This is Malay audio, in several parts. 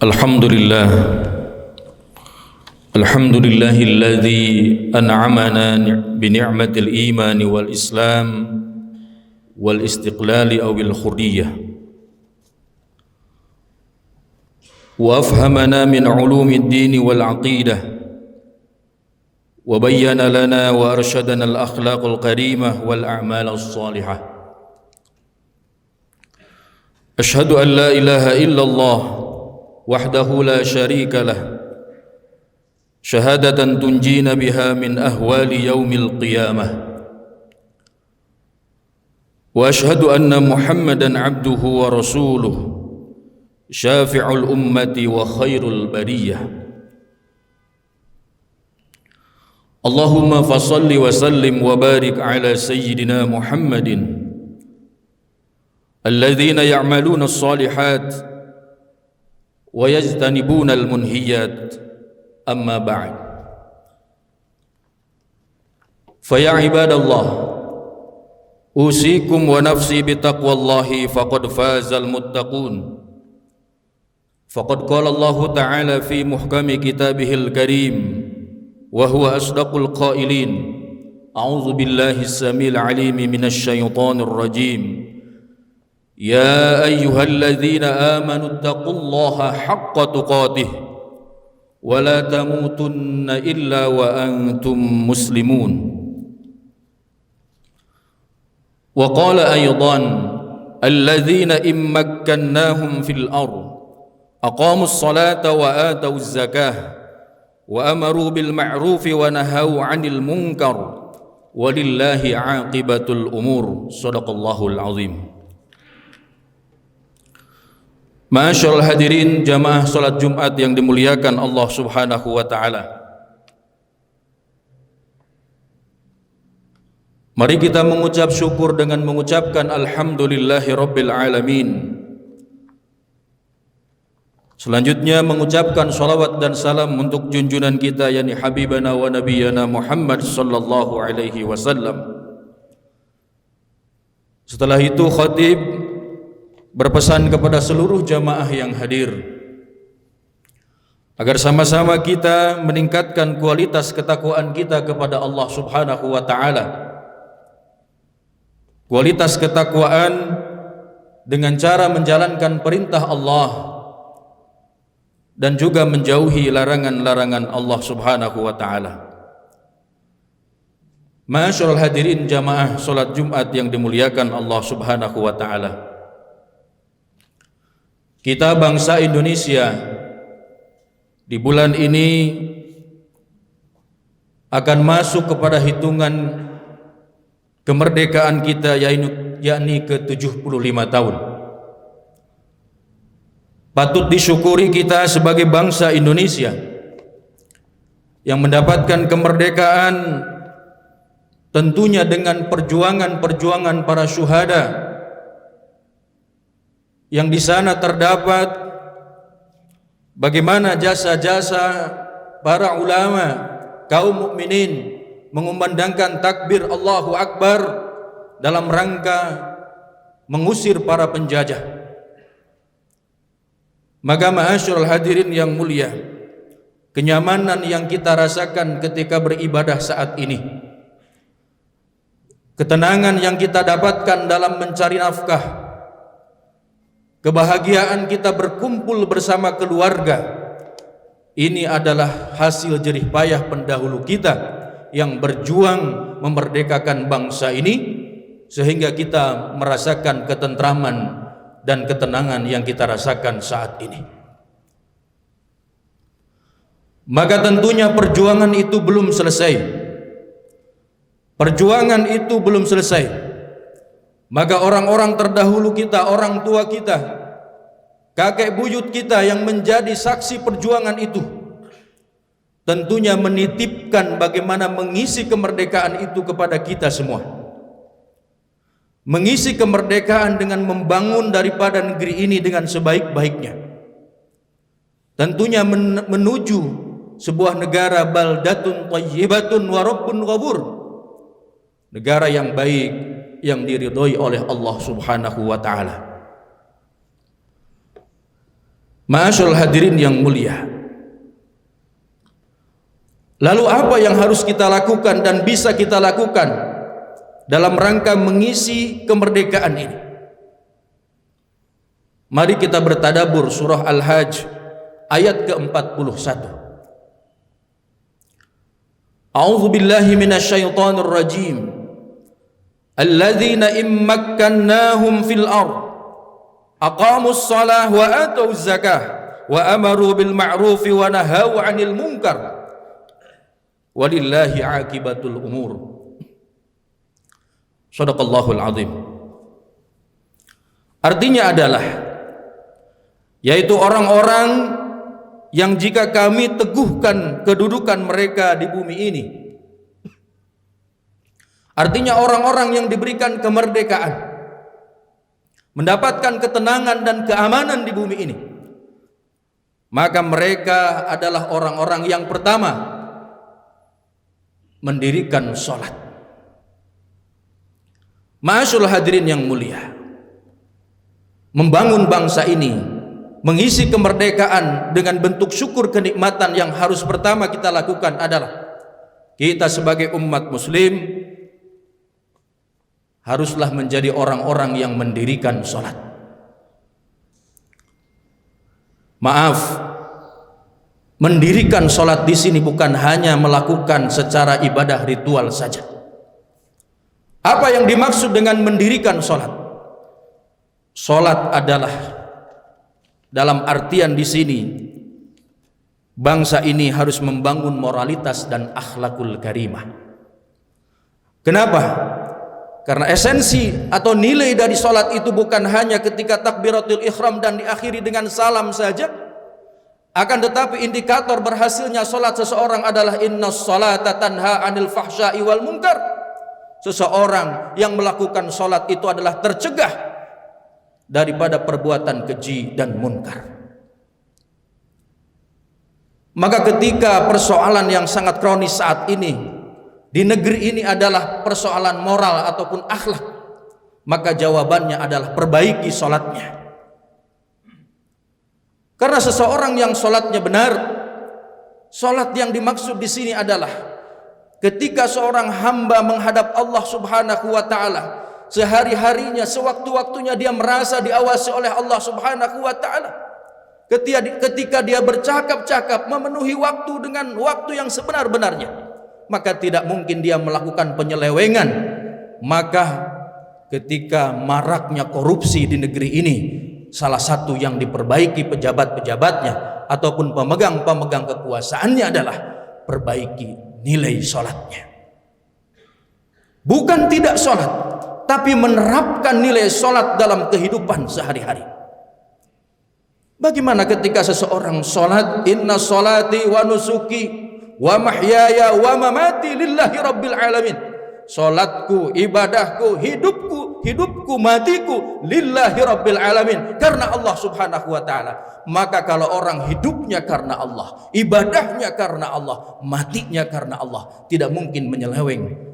Alhamdulillah Alhamdulillahilladzi an'amana bini'matil imani wal islam wal istiqlali awil khuriyah wa afhamana min ulumid dini wal aqidah wa bayyana lana wa arsyadana al akhlaqul karimah wal a'mal as-salihah. Ashhadu an la ilaha illallah wahdahu la syarika lah syahadatan tunjina biha min ahwali yaumil qiyamah wa ashhadu anna Muhammadan abduhu wa rasuluh syafi'ul ummati wa khairul bariyah. Allahumma fasalli wa sallim wa barik ala sayyidina Muhammadin alladhina ya'maluna as-salihat wa yajtanibuna al-munhiyat. Amma ba'd. Fa ya ibadallah, usikum wa nafsi bitaqwallahi faqad fazal muttaqun. Faqad qala Allah ta'ala fi muhkami kitabihil karim wa huwa asdaqul qailin. A'udzu billahi as-samil 'alim minasy syaithanir rajim. Ya ayyuhalladzina amanu taqullaha haqqa tuqatih wa la tamutunna illa wa antum muslimun. Wa qala aydan alladzina immakkannahum fil ardh aqamus salata wa atawuz zakah wa amaru bil ma'ruf wa nahaw 'anil munkar walillahi 'aqibatul umur. Shadaqallahul azim. Ma'asyiral hadirin jamaah salat Jumat yang dimuliakan Allah Subhanahu wa taala. Mari kita mengucap syukur dengan mengucapkan alhamdulillahi rabbil alamin. Selanjutnya mengucapkan salawat dan salam untuk junjungan kita yakni habibana wa nabiyana Muhammad sallallahu alaihi wasallam. Setelah itu khatib berpesan kepada seluruh jamaah yang hadir agar sama-sama kita meningkatkan kualitas ketakwaan kita kepada Allah Subhanahu wa taala. Kualitas ketakwaan dengan cara menjalankan perintah Allah dan juga menjauhi larangan-larangan Allah Subhanahu wa taala. Ma'asyiral hadirin jamaah salat Jumat yang dimuliakan Allah Subhanahu wa taala. Kita bangsa Indonesia di bulan ini akan masuk kepada hitungan kemerdekaan kita yakni ke-75 tahun. Patut disyukuri kita sebagai bangsa Indonesia yang mendapatkan kemerdekaan tentunya dengan perjuangan-perjuangan para syuhada, yang di sana terdapat bagaimana jasa-jasa para ulama kaum mukminin mengumandangkan takbir Allahu Akbar dalam rangka mengusir para penjajah. Maka ma'asyiral hadirin yang mulia, kenyamanan yang kita rasakan ketika beribadah saat ini, ketenangan yang kita dapatkan dalam mencari nafkah, kebahagiaan kita berkumpul bersama keluarga, ini adalah hasil jerih payah pendahulu kita yang berjuang memerdekakan bangsa ini, sehingga kita merasakan ketentraman dan ketenangan yang kita rasakan saat ini. Maka tentunya perjuangan itu belum selesai. Perjuangan itu belum selesai. Maka orang-orang terdahulu kita, orang tua kita, kakek buyut kita yang menjadi saksi perjuangan itu, tentunya menitipkan bagaimana mengisi kemerdekaan itu kepada kita semua. Mengisi kemerdekaan dengan membangun daripada negeri ini dengan sebaik-baiknya. Tentunya menuju sebuah negara baldatun thayyibatun wa rabbun ghafur. Negara yang baik, yang diridhoi oleh Allah Subhanahu wa taala. Ma'asyiral hadirin yang mulia, lalu apa yang harus kita lakukan dan bisa kita lakukan dalam rangka mengisi kemerdekaan ini? Mari kita bertadabbur surah Al-Hajj ayat ke-41. A'udzu billahi minasyaitonir rajim. Alladzina immakkannahum fil ardh aqamus shalah wa atauz zakah wa amaru bil ma'ruf wa nahaw 'anil munkar walillahi 'aqibatul umur. Shadaqallahul azim. Artinya adalah, yaitu orang-orang yang jika kami teguhkan kedudukan mereka di bumi ini, artinya orang-orang yang diberikan kemerdekaan, mendapatkan ketenangan dan keamanan di bumi ini, maka mereka adalah orang-orang yang pertama mendirikan sholat. Ma'asyiral hadirin yang mulia, membangun bangsa ini, mengisi kemerdekaan dengan bentuk syukur kenikmatan yang harus pertama kita lakukan adalah kita sebagai umat muslim haruslah menjadi orang-orang yang mendirikan sholat. Maaf, mendirikan sholat di sini bukan hanya melakukan secara ibadah ritual saja. Apa yang dimaksud dengan mendirikan sholat? Sholat adalah, dalam artian di sini, bangsa ini harus membangun moralitas dan akhlakul karimah. Kenapa? Karena esensi atau nilai dari sholat itu bukan hanya ketika takbiratul ihram dan diakhiri dengan salam saja, akan tetapi indikator berhasilnya sholat seseorang adalah innas sholata tanha anil fahsya'i wal munkar. Seseorang yang melakukan sholat itu adalah tercegah daripada perbuatan keji dan munkar. Maka ketika persoalan yang sangat kronis saat ini di negeri ini adalah persoalan moral ataupun akhlak, maka jawabannya adalah perbaiki sholatnya. Karena seseorang yang sholatnya benar, sholat yang dimaksud di sini adalah ketika seorang hamba menghadap Allah Subhanahu wa ta'ala, sehari-harinya, sewaktu-waktunya dia merasa diawasi oleh Allah Subhanahu wa ta'ala. Ketika dia bercakap-cakap, memenuhi waktu dengan waktu yang sebenar-benarnya, maka tidak mungkin dia melakukan penyelewengan. Maka ketika maraknya korupsi di negeri ini, salah satu yang diperbaiki pejabat-pejabatnya ataupun pemegang-pemegang kekuasaannya adalah perbaiki nilai sholatnya. Bukan tidak sholat, tapi menerapkan nilai sholat dalam kehidupan sehari-hari. Bagaimana ketika seseorang sholat, inna sholati wa nusuki wa mahyaya wa mamati lillahi rabbil alamin. Sholatku, ibadahku, hidupku, matiku lillahi rabbil alamin, karena Allah Subhanahu wa ta'ala. Maka kalau orang hidupnya karena Allah, ibadahnya karena Allah, matinya karena Allah, tidak mungkin menyeleweng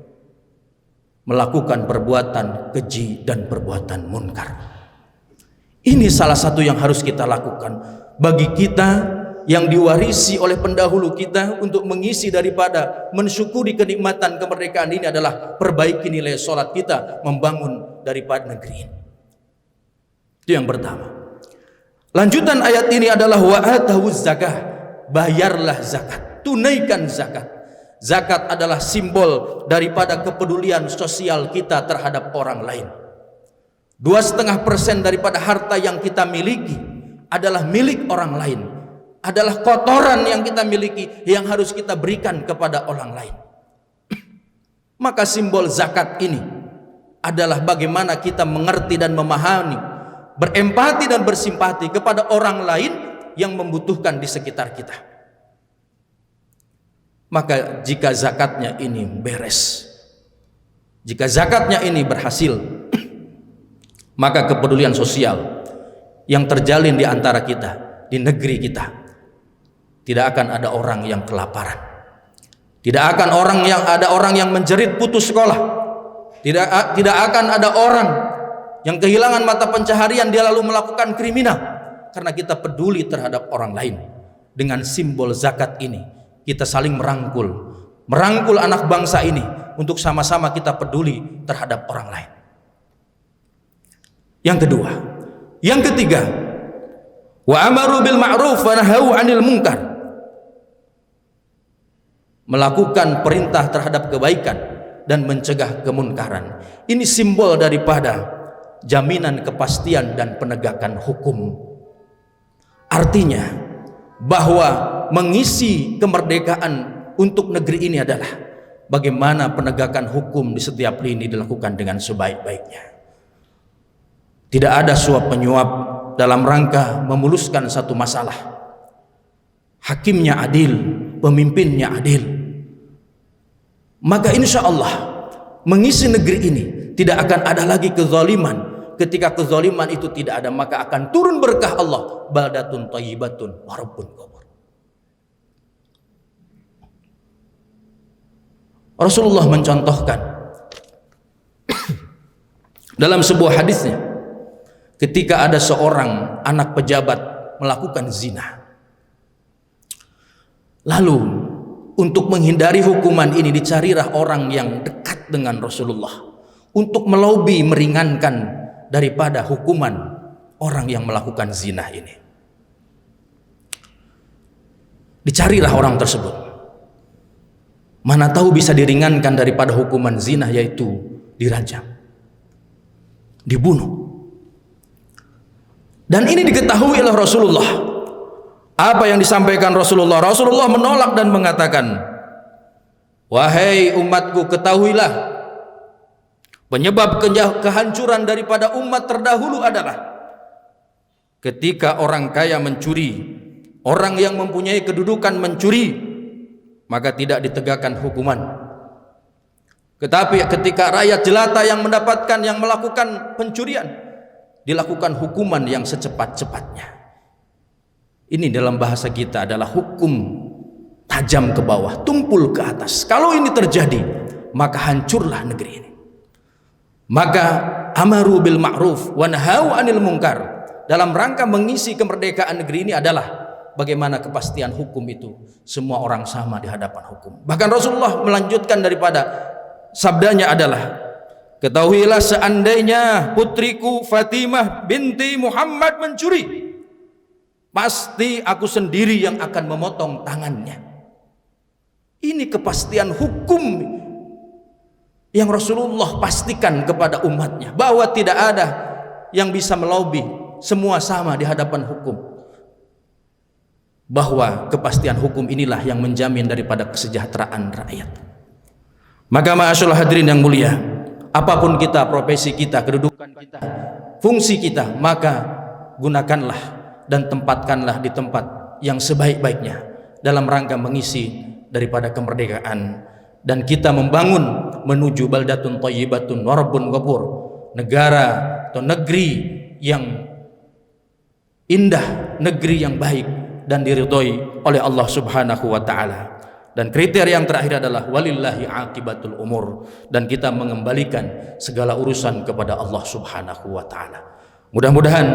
melakukan perbuatan keji dan perbuatan munkar. Ini salah satu yang harus kita lakukan bagi kita yang diwarisi oleh pendahulu kita untuk mengisi daripada mensyukuri kenikmatan kemerdekaan ini adalah perbaiki nilai sholat kita, membangun daripada negeri ini. Itu yang pertama. Lanjutan ayat ini adalah wa atawuz zakah, bayarlah zakat, tunaikan zakat. Zakat adalah simbol daripada kepedulian sosial kita terhadap orang lain. 2,5% daripada harta yang kita miliki adalah milik orang lain, adalah kotoran yang kita miliki yang harus kita berikan kepada orang lain. Maka simbol zakat ini adalah bagaimana kita mengerti dan memahami, berempati dan bersimpati kepada orang lain yang membutuhkan di sekitar kita. Maka jika zakatnya ini beres, jika zakatnya ini berhasil, maka kepedulian sosial yang terjalin di antara kita, di negeri kita, tidak akan ada orang yang kelaparan, tidak akan ada orang yang menjerit putus sekolah, tidak akan ada orang yang kehilangan mata pencaharian dia lalu melakukan kriminal, karena kita peduli terhadap orang lain. Dengan simbol zakat ini kita saling merangkul anak bangsa ini untuk sama-sama kita peduli terhadap orang lain. Yang kedua, yang ketiga, wa amaru bil ma'ruf wa nahau 'anil munkar. Melakukan perintah terhadap kebaikan dan mencegah kemunkaran. Ini simbol daripada jaminan kepastian dan penegakan hukum. Artinya bahwa mengisi kemerdekaan untuk negeri ini adalah bagaimana penegakan hukum di setiap lini dilakukan dengan sebaik-baiknya. Tidak ada suap menyuap dalam rangka memuluskan satu masalah. Hakimnya adil, pemimpinnya adil. Maka insya Allah mengisi negeri ini tidak akan ada lagi kezaliman. Ketika kezaliman itu tidak ada, maka akan turun berkah Allah. Baldatun thayyibatun wa rabbun ghafur. Rasulullah mencontohkan dalam sebuah hadisnya, ketika ada seorang anak pejabat melakukan zina, lalu untuk menghindari hukuman ini dicarilah orang yang dekat dengan Rasulullah untuk melobi meringankan daripada hukuman orang yang melakukan zina ini. Dicarilah orang tersebut. Mana tahu bisa diringankan daripada hukuman zina, yaitu dirajam, dibunuh. Dan ini diketahui oleh Rasulullah. Apa yang disampaikan Rasulullah? Rasulullah menolak dan mengatakan, wahai umatku, ketahuilah penyebab kehancuran daripada umat terdahulu adalah ketika orang kaya mencuri, orang yang mempunyai kedudukan mencuri, maka tidak ditegakkan hukuman. Tetapi ketika rakyat jelata yang mendapatkan, yang melakukan pencurian, dilakukan hukuman yang secepat-cepatnya. Ini dalam bahasa kita adalah hukum tajam ke bawah, tumpul ke atas. Kalau ini terjadi, maka hancurlah negeri ini. Maka amaru bil ma'ruf wa nahau 'anil munkar dalam rangka mengisi kemerdekaan negeri ini adalah bagaimana kepastian hukum itu, semua orang sama di hadapan hukum. Bahkan Rasulullah melanjutkan daripada sabdanya adalah, ketahuilah seandainya putriku Fatimah binti Muhammad mencuri, pasti aku sendiri yang akan memotong tangannya. Ini kepastian hukum yang Rasulullah pastikan kepada umatnya, bahwa tidak ada yang bisa melobi, semua sama di hadapan hukum. Bahwa kepastian hukum inilah yang menjamin daripada kesejahteraan rakyat. Maka ma'asyiral hadirin yang mulia, apapun kita, profesi kita, kedudukan kita, fungsi kita, maka gunakanlah dan tempatkanlah di tempat yang sebaik-baiknya dalam rangka mengisi daripada kemerdekaan, dan kita membangun menuju baldatun thayyibatun wa rabbun ghafur, negara atau negeri yang indah, negeri yang baik dan diridhoi oleh Allah Subhanahu wa taala. Dan kriteria yang terakhir adalah walillahi aqibatul umur, dan kita mengembalikan segala urusan kepada Allah Subhanahu wa taala. Mudah-mudahan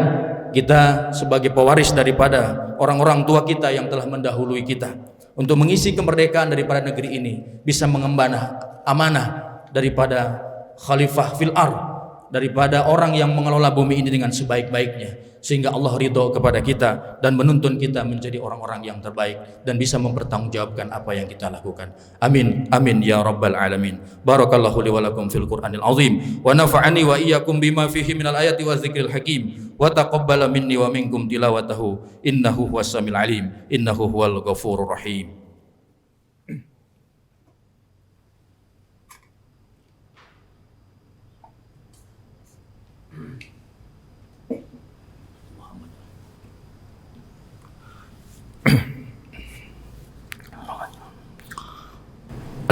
kita sebagai pewaris daripada orang-orang tua kita yang telah mendahului kita untuk mengisi kemerdekaan daripada negeri ini bisa mengemban amanah daripada khalifah fil ardh, daripada orang yang mengelola bumi ini dengan sebaik-baiknya, sehingga Allah ridho kepada kita dan menuntun kita menjadi orang-orang yang terbaik dan bisa mempertanggungjawabkan apa yang kita lakukan. Amin amin ya rabbal alamin. Barakallahu li wa lakum fil Qur'anil azim wa nafa'ani wa iyyakum bima fihi minal ayati wa dzikril hakim wa taqabbala minni wa minkum tilawatahu innahu huwas samiul alim innahu huwal ghafurur rahim.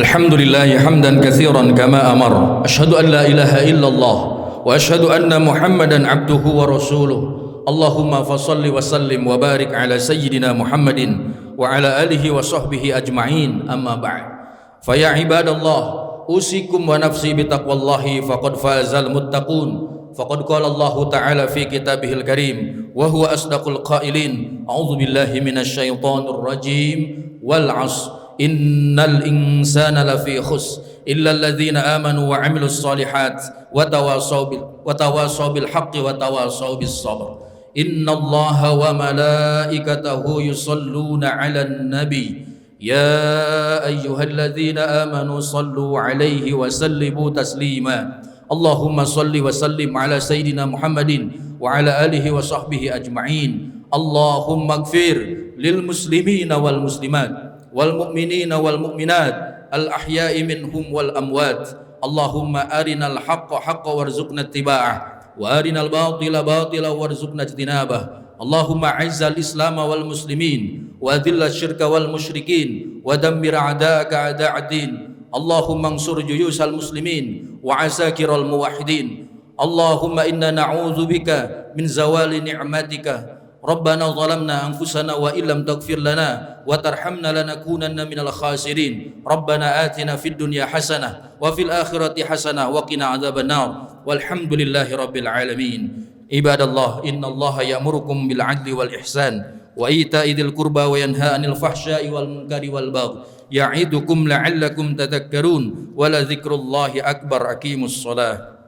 Alhamdulillah hamdan katsiran kama amar. Asyhadu an la ilaha illallah wa asyhadu anna Muhammadan abduhu wa rasuluh. Allahumma fashalli wa sallim wa barik ala sayyidina Muhammadin wa ala alihi wa sahbihi ajma'in. Amma ba'd. Fa ya ibadallah, usikum wa nafsi bi taqwallahi faqad fazal muttaqun. faqad qala Allah Ta'ala fi kitabihil karim wa huwa asdaqul qailin a'udzu billahi minasyaitonir rajim wal 'asr innal insana lafi khusr illa alladhina amanu wa 'amilus solihat wa tawasaw bil haqqi wa tawasaw bis sabr. Innallaha wa malaikatahu yusalluna 'alan nabi ya ayyuhalladzina amanu sallu 'alaihi wa sallimu taslima. Allahumma salli wa sallim ala sayyidina Muhammadin wa ala alihi wa sahbihi ajma'in. Allahumma ighfir lil muslimina wal muslimat wal mu'minina wal mu'minat al ahya'i minhum wal amwat. Allahumma arinal haqqa haqqan warzuqna ittiba'ah wa arinal batila batila warzuqna ijtinabah. Allahumma a'izzal islam wal muslimin wa adhillal syirka wal musyrikin wa dammir a'da'aka a'da'ad-din. Allahumma ansur juyusal muslimin wa asakiral muwahhidin. Allahumma inna na'udzubika min zawali ni'matika. Rabbana zalamna anfusana wa illam taghfir lana wa tarhamna lanakunanna minal khasirin. Rabbana atina fid dunya hasanah wa fil akhirati hasanah wa qina adzabannar. Walhamdulillahi rabbil alamin. Ibadallah, innallaha ya'murukum bil 'adli wal ihsan wa ita'i dzil qurba wa yanha 'anil fahsya'i wal munkari wal baghi ya'idukum la'allakum tadhakkarun wa la dzikrullahi akbar. Aqimus shalah.